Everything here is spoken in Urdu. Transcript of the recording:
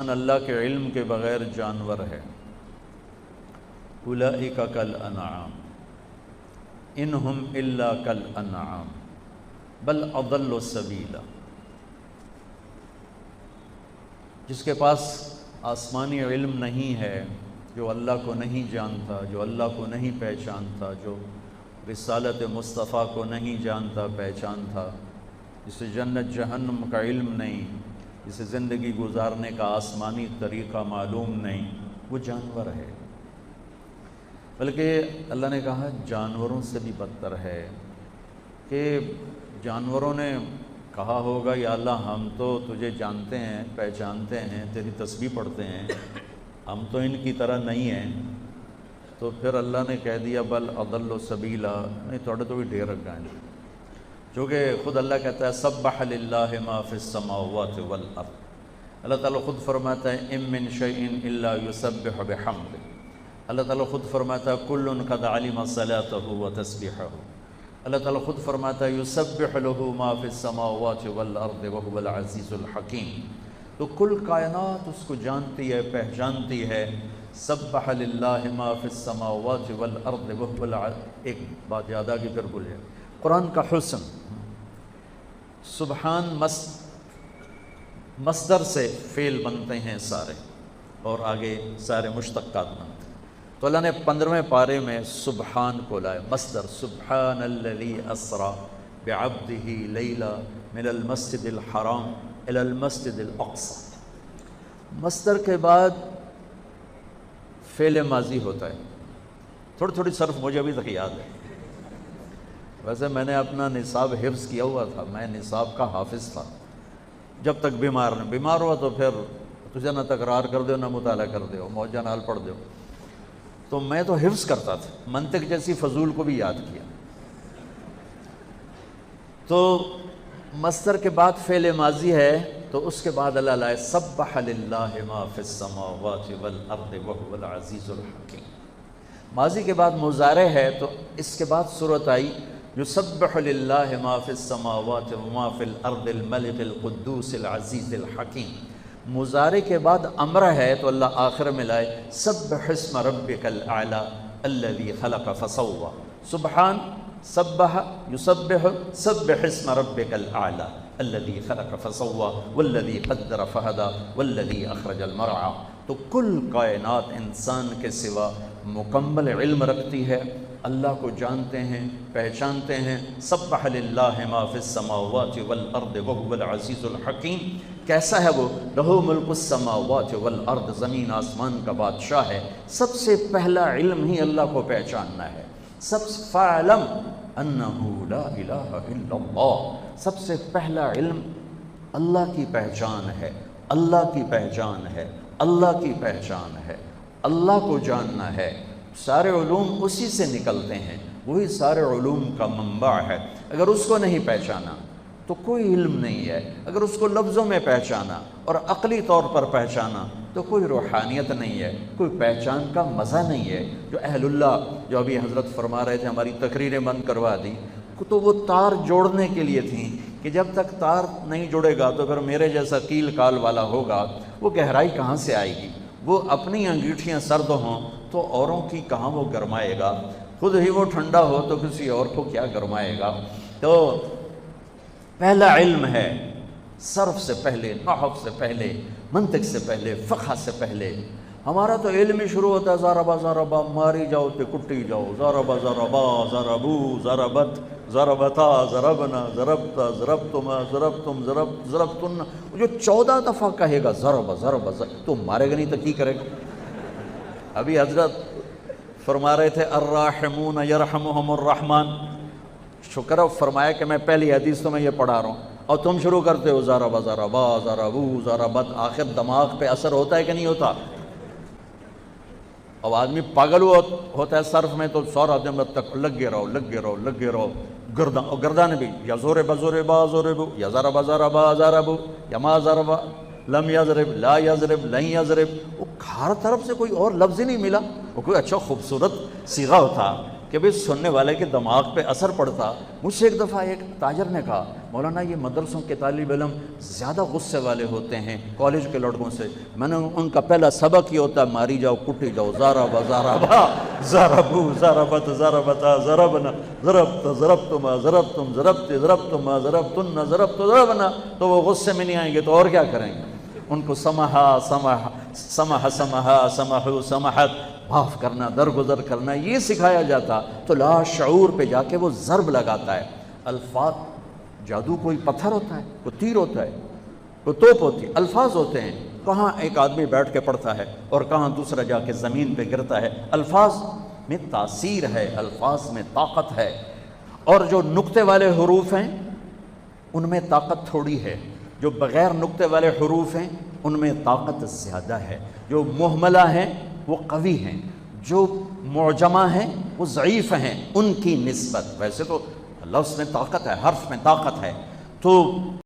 اللہ کے علم کے بغیر جانور ہے۔ اولئک کالانعام انہم الا کالانعام بل اضل سبیلا۔ جس کے پاس آسمانی علم نہیں ہے، جو اللہ کو نہیں جانتا، جو اللہ کو نہیں پہچانتا، جو رسالت مصطفیٰ کو نہیں جانتا پہچانتا، جسے جنت جہنم کا علم نہیں، جسے زندگی گزارنے کا آسمانی طریقہ معلوم نہیں، وہ جانور ہے۔ بلکہ اللہ نے کہا جانوروں سے بھی بدتر ہے کہ جانوروں نے کہا ہوگا یا اللہ ہم تو تجھے جانتے ہیں، پہچانتے ہیں، تیری تسبیح پڑھتے ہیں، ہم تو ان کی طرح نہیں ہیں۔ تو پھر اللہ نے کہہ دیا بل اضل سبیلا، نہیں تھوڑے تو بھی ڈھیر رکھ گئے، چونکہ خود اللہ کہتا ہے سبح للہ ما فی السماوات والارض۔ اللہ تعالیٰ خود فرماتا ہے ان من شیء الا یسبح بحمدہ۔ اللہ تعالیٰ خود فرماتا ہے کل قد علم صلاته وتسبیحہ۔ اللہ تعالیٰ خود فرماتا ہے یسبح له ما فی السماوات والارض وهو العزیز الحکیم۔ تو کل کائنات اس کو جانتی ہے، پہچانتی ہے۔ سبح للہ ما فی السماوات والارض وهو ایک بات یاد آ گئی پھر بھول جائے، قرآن کا حسن، سبحان مصدر سے فعل بنتے ہیں سارے، اور آگے سارے مشتقات بنتے ہیں۔ تو اللہ نے 15ویں پارے میں سبحان کو لائے، مصدر سبحان الذی اسری بعبدہ لیلا من المسجد الحرام الی المسجد الاقصی۔ مصدر کے بعد فعل ماضی ہوتا ہے۔ تھوڑی تھوڑی صرف مجھے ابھی تک یاد ہے، ویسے میں نے اپنا نصاب حفظ کیا ہوا تھا، میں نصاب کا حافظ تھا جب تک بیمار ہوا تو پھر تجھے نہ تکرار کر دو نہ مطالعہ کر دو، موجہ نال پڑھ دو۔ تو میں تو حفظ کرتا تھا، منطق جیسی فضول کو بھی یاد کیا۔ تو مصدر کے بعد فعل ماضی ہے، تو اس کے بعد اللہ لائے سبح للہ ما فی السماوات والارض وهو العزیز الحکیم۔ ماضی کے بعد مضارع ہے، تو اس کے بعد صورت آئی یسبح للہ ما فی السماوات وما فی الارض الملک القدوس العزیز الحکیم۔ مضارع کے بعد امر ہے، تو اللہ آخر میں لائے سبح اسم ربک الاعلی الذی خلق فسوی۔ سبحان، سبح، یسبح، سبح اسم ربک الاعلی الذی خلق فسوی والذی قدر فہدی والذی اخرج المرعی۔ تو کل کائنات انسان کے سوا مکمل علم رکھتی ہے، اللہ کو جانتے ہیں، پہچانتے ہیں۔ سبح للہ ما فی السماوات والارض وهو العزیز الحکیم۔ کیسا ہے وہ؟ لہ ملک السماوات والارض، زمین آسمان کا بادشاہ ہے۔ سب سے پہلا علم ہی اللہ کو پہچاننا ہے۔ فاعلم انہ لا الہ الا اللہ، سب سے پہلا علم اللہ کی پہچان ہے، اللہ کی پہچان ہے، اللہ کی پہچان ہے، اللہ کو جاننا ہے۔ سارے علوم اسی سے نکلتے ہیں، وہی سارے علوم کا منبع ہے۔ اگر اس کو نہیں پہچانا تو کوئی علم نہیں ہے، اگر اس کو لفظوں میں پہچانا اور عقلی طور پر پہچانا تو کوئی روحانیت نہیں ہے، کوئی پہچان کا مزہ نہیں ہے۔ جو اہل اللہ، جو ابھی حضرت فرما رہے تھے، ہماری تقریریں بند کروا دی، تو وہ تار جوڑنے کے لیے تھیں کہ جب تک تار نہیں جڑے گا تو پھر میرے جیسا کیل کال والا ہوگا، وہ گہرائی کہاں سے آئے گی؟ وہ اپنی انگیٹھیاں سرد ہوں تو اوروں کی کہاں وہ گرمائے گا، خود ہی وہ ٹھنڈا ہو تو کسی اور کو کیا گرمائے گا۔ تو پہلا علم ہے، صرف سے پہلے، نحو سے پہلے، منطق سے پہلے، فقہ سے پہلے۔ ہمارا تو علم ہی شروع ہوتا ہے ضربا ضربا، ماری جاؤ تے کٹی جاؤ، ضربا ضربا، ضربو ضربت، ضربتا ضربنا، ضربتا ضربتما، ضربتم ضربتن۔ جو 14 دفعہ کہے گا ضربا ضربا، تو مارے گا نہیں تو کی کرے گا؟ ابھی حضرت فرما رہے تھے الراحمون یرحمہم الرحمن، شکر فرمایا کہ میں پہلی حدیث تو میں یہ پڑھا رہا ہوں اور تم شروع کرتے ہو ضربا ضربا، ضربو ضربت۔ آخر دماغ پہ اثر ہوتا ہے کہ نہیں ہوتا؟ اب آدمی پاگل ہوتا ہے صرف میں تو سورا دن تک لگے رہو لگے رہو لگے رہو، گردان بھی یا زور بزور با زوربو، یا ضربا ضربا ضربو، یا ما ضربا لم یضرب لا یضرب لن یضرب۔ وہ ہر طرف سے کوئی اور لفظ ہی نہیں ملا۔ وہ کوئی اچھا خوبصورت صیغہ ہوتا کہ بھئی سننے والے کے دماغ پہ اثر پڑتا۔ مجھ سے ایک دفعہ ایک تاجر نے کہا مولانا یہ مدرسوں کے طالب علم زیادہ غصے والے ہوتے ہیں کالج کے لڑکوں سے۔ میں نے ان کا پہلا سبق یہ ہوتا ہے ماری جاؤ کٹی جاؤ، ضرب ضربا ضربو ضربت ضربتا ضربنا ضربت ضربتما ضربتم ضربت ضربتما ضربتن ضربت ضربنا، تو وہ غصے میں نہیں آئیں گے تو اور کیا کریں گے؟ ان کو سمحا سمحا سمحو سمحت، معاف کرنا، درگزر کرنا، یہ سکھایا جاتا تو لا شعور پہ جا کے وہ ضرب لگاتا ہے۔ الفاظ، جادو کوئی پتھر ہوتا ہے، کوئی تیر ہوتا ہے، کوئی توپ ہوتی ہے، الفاظ ہوتے ہیں۔ کہاں ایک آدمی بیٹھ کے پڑھتا ہے اور کہاں دوسرا جا کے زمین پہ گرتا ہے۔ الفاظ میں تاثیر ہے، الفاظ میں طاقت ہے، اور جو نقطے والے حروف ہیں ان میں طاقت تھوڑی ہے، جو بغیر نقطے والے حروف ہیں ان میں طاقت زیادہ ہے، جو مہملہ ہیں وہ قوی ہیں، جو معجمہ ہیں وہ ضعیف ہیں ان کی نسبت۔ ویسے تو لفظ میں طاقت ہے، حرف میں طاقت ہے، تو